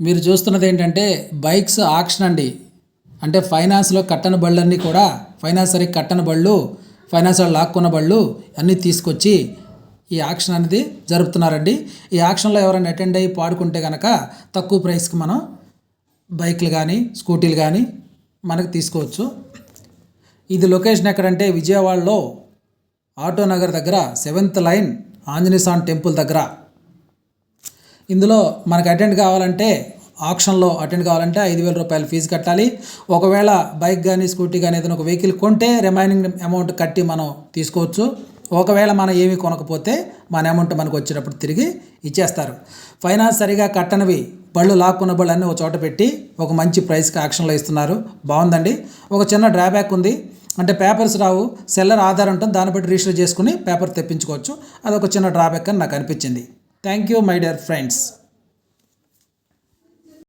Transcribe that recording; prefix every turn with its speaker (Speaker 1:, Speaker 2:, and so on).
Speaker 1: మీరు చూస్తున్నది ఏంటంటే బైక్స్ ఆక్షన్ అండి. అంటే ఫైనాన్స్లో కట్టని బళ్ళన్నీ కూడా ఫైనాన్స్ సరిగ్గా కట్టని బళ్ళు, ఫైనాన్స్ వాళ్ళు లాక్కున్న బళ్ళు అన్నీ తీసుకొచ్చి ఈ ఆక్షన్ అనేది జరుపుతున్నారండి. ఈ ఆక్షన్లో ఎవరైనా అటెండ్ అయ్యి పాడుకుంటే కనుక తక్కువ ప్రైస్కి మనం బైక్లు కానీ స్కూటీలు కానీ మనకు తీసుకోవచ్చు. ఇది లొకేషన్ ఎక్కడంటే విజయవాడలో ఆటో నగర్ దగ్గర 7th లైన్ ఆంజనేయ స్వామి టెంపుల్ దగ్గర. ఇందులో మనకు ఆక్షన్లో అటెండ్ కావాలంటే 5,000 రూపాయలు ఫీజు కట్టాలి. ఒకవేళ బైక్ కానీ స్కూటీ కానీ ఏదైనా ఒక వెహికల్ కొంటే రిమైనింగ్ అమౌంట్ కట్టి మనం తీసుకోవచ్చు. ఒకవేళ మనం ఏమీ కొనకపోతే మన అమౌంట్ మనకు వచ్చేటప్పుడు తిరిగి ఇచ్చేస్తారు. ఫైనాన్స్ సరిగా కట్టనివి బళ్ళు లాక్కున్న బళ్ళు అన్నీ ఒక చోట పెట్టి ఒక మంచి ప్రైస్కి ఆక్షన్లో ఇస్తున్నారు. బాగుందండి. ఒక చిన్న డ్రాబ్యాక్ ఉంది. అంటే పేపర్స్ రావు, సెల్లర్ ఆధార్ ఉంటుంది, దాన్ని బట్టి రిజిస్టర్ చేసుకుని పేపర్ తెప్పించుకోవచ్చు. అదొక చిన్న డ్రాబ్యాక్ అని నాకు అనిపించింది. Thank you my dear friends.